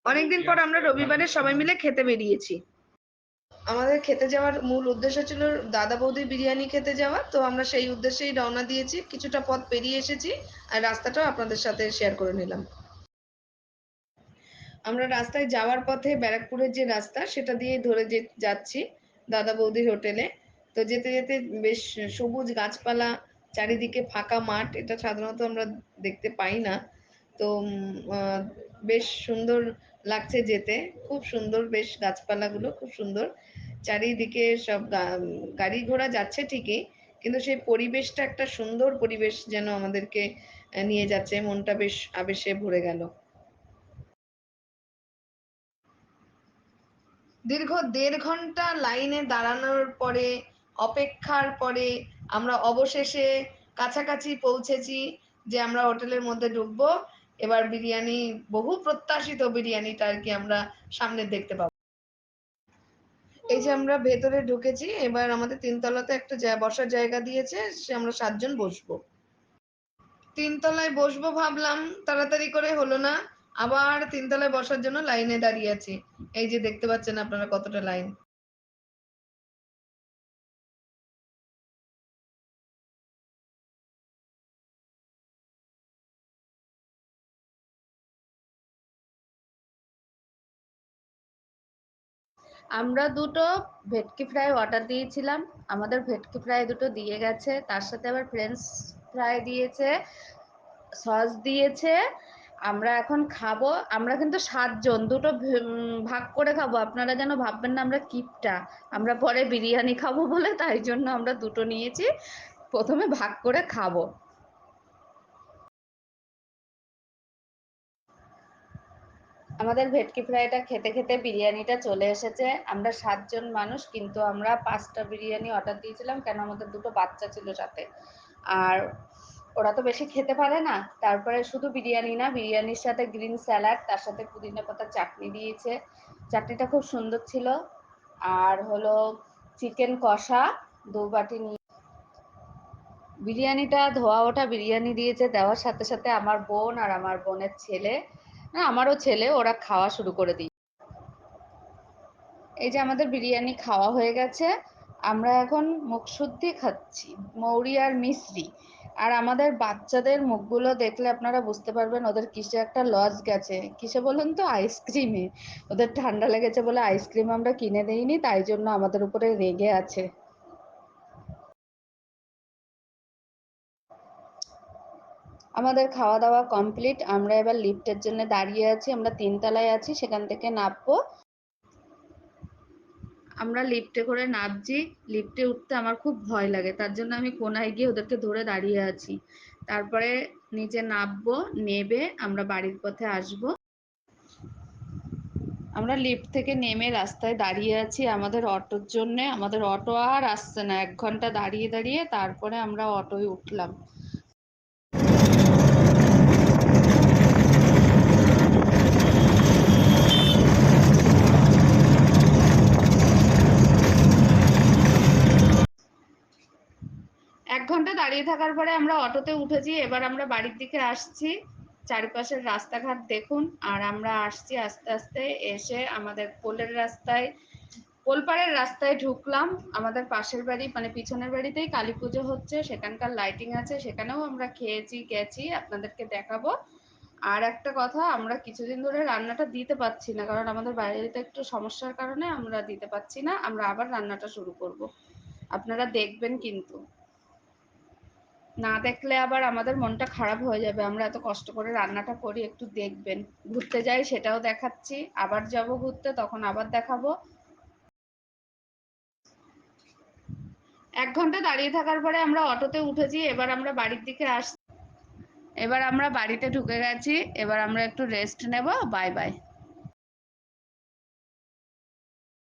অনেকদিন পর আমরা রবিবারে সবাই মিলে খেতে বেরিয়েছি। আমাদের খেতে যাওয়ার মূল উদ্দেশ্য ছিল দাদা বৌদির বিরিয়ানি খেতে যাওয়া। তো আমরা সেই উদ্দেশ্যেই রওনা দিয়েছি। কিছুটা পথ পেরিয়ে এসেছি আর রাস্তাটাও আপনাদের সাথে শেয়ার করে নিলাম। আমরা রাস্তায় যাওয়ার পথে ব্যারাকপুরের যে রাস্তা সেটা দিয়ে ধরে যাচ্ছি দাদা বৌদির হোটেলে। তো যেতে যেতে বেশ সবুজ গাছপালা, চারিদিকে ফাঁকা মাঠ, এটা সাধারণত আমরা দেখতে পাই না। তো বেশ সুন্দর লাগছে যেতে, খুব সুন্দর, বেশ গাছপালাগুলো খুব সুন্দর। চারিদিকে সব গাড়ি ঘোড়া যাচ্ছে ঠিকই, কিন্তু সেই পরিবেশটা একটা সুন্দর পরিবেশ যেন আমাদেরকে নিয়ে যাচ্ছে, মনটা বেশ আবেশে ভরে গেল। দীর্ঘ ১.৫ ঘন্টা লাইনে দাঁড়ানোর পরে, অপেক্ষার পরে আমরা অবশেষে কাছাকাছি পৌঁছেছি যে আমরা হোটেলের মধ্যে ঢুকবো। এবার বিরিয়ানি, বহু প্রত্যাশিত বিরিয়ানিটা আরকি আমরা সামনে দেখতে পাবো। এই যে আমরা ভেতরে ঢুকেছি, এবার আমাদের ৩ তলাতে একটা বসার জায়গা দিয়েছে, সে আমরা ৭ জন বসবো। ৩ তলায় বসবো ভাবলাম, তাড়াতাড়ি করে হলো না। আবার ৩ তলায় বসার জন্য লাইনে দাঁড়িয়ে আছি। এই যে দেখতে পাচ্ছেন আপনারা কতটা লাইন। আমরা দুটো ভেটকি ফ্রাই অর্ডার দিয়েছিলাম। আমাদের ভেটকি ফ্রাই দুটো দিয়ে গেছে, তার সাথে আবার ফ্রেঞ্চ ফ্রাই দিয়েছে, সস দিয়েছে। আমরা এখন খাবো। আমরা কিন্তু ৭ জন, দুটো ভাগ করে খাবো। আপনারা যেন ভাববেন না আমরা কিপটা, আমরা পরে বিরিয়ানি খাবো বলে তাই জন্য আমরা দুটো নিয়েছি, প্রথমে ভাগ করে খাবো। আমাদের ভেটকি ফ্রাইটা খেতে খেতে বিরিয়ানিটা চলে এসেছে। আমরা ৭ জন মানুষ, কিন্তু আমরা ৫টা বিরিয়ানি অর্ডার দিয়েছিলাম, কেন আমাদের দুটো বাচ্চা ছিল সাথে। আর ওরা তো বেশি খেতে পারে না। তারপরে শুধু বিরিয়ানি না, বিরিয়ানির সাথে গ্রিন স্যালাড, তার সাথে পুদিনা পাতার চাটনি দিয়েছে। চাটনিটা খুব সুন্দর ছিল। আর হলো চিকেন কষা ২ বাটি নিয়ে। বিরিয়ানিটা ধোয়া ওঠা বিরিয়ানি দিয়েছে, দেওয়ার সাথে সাথে আমার বোন আর আমার বোনের ছেলে, না আমারও ছেলে, ওরা খাওয়া শুরু করে দিই। এই যে আমাদের বিরিয়ানি খাওয়া হয়ে গেছে। আমরা এখন মুখশুদ্ধি খাচ্ছি, মৌরি আর মিশ্রি। আর আমাদের বাচ্চাদের মুখগুলো দেখলে আপনারা বুঝতে পারবেন ওদের কিসে একটা লস গেছে। কিসে বলুন তো? আইসক্রিমে। ওদের ঠান্ডা লেগেছে বলে আইসক্রিম আমরা কিনে দেইনি, তাই জন্য আমাদের উপরে রেগে আছে। আমাদের খাওয়া দাওয়া কমপ্লিট। আমরা এবার লিফটের জন্য দাঁড়িয়ে আছি। আমরা ৩ তলায় আছি, সেখান থেকে নামবো। আমরা লিফটে করে নামছি। লিফটে উঠতে আমার খুব ভয় লাগে, তার জন্য আমি কোনায় গিয়ে ওদেরকে ধরে দাঁড়িয়ে আছি। তারপরে নিচে নামবো, নেবে আমরা বাড়ির পথে আসব। আমরা লিফট থেকে নেমে রাস্তায় দাঁড়িয়ে আছি আমাদের অটোর জন্যে। আমাদের অটো আর আসছে না, ১ ঘন্টা দাঁড়িয়ে দাঁড়িয়ে তারপরে আমরা অটোয় উঠলাম। ১ ঘন্টা দাঁড়িয়ে থাকার পরে আমরা অটোতে উঠেছি। এবার আমরা বাড়ির দিকে আসছি। চারিপাশের রাস্তাঘাট দেখুন। আর আমরা আসছি আস্তে আস্তে, এসে আমাদের পোলপাড়ের রাস্তায় ঢুকলাম। আমাদের পাশের বাড়ি, মানে পিছনের বাড়িতেই কালী পুজো হচ্ছে, সেখানকার লাইটিং আছে, সেখানেও আমরা খেয়েছি, গেছি, আপনাদেরকে দেখাবো। আর একটা কথা, আমরা কিছুদিন ধরে রান্নাটা দিতে পারছি না, কারণ আমাদের বাড়িতে একটু সমস্যার কারণে আমরা দিতে পারছি না। আমরা আবার রান্নাটা শুরু করব, আপনারা দেখবেন কিন্তু। না দেখলে আবার আমাদের মনটা খারাপ হয়ে যাবে। আমরা এত কষ্ট করে রান্নাটা করি, একটু দেখবেন। ঘুরতে যাই সেটাও দেখাচ্ছি, আবার যাব ঘুরতে তখন আবার দেখাবো। ১ ঘন্টা দাঁড়িয়ে থাকার পরে আমরা অটোতে উঠেছি। এবার আমরা বাড়ির দিকে এবার আমরা বাড়িতে ঢুকে গেছি। এবার আমরা একটু রেস্ট নেব। Bye bye.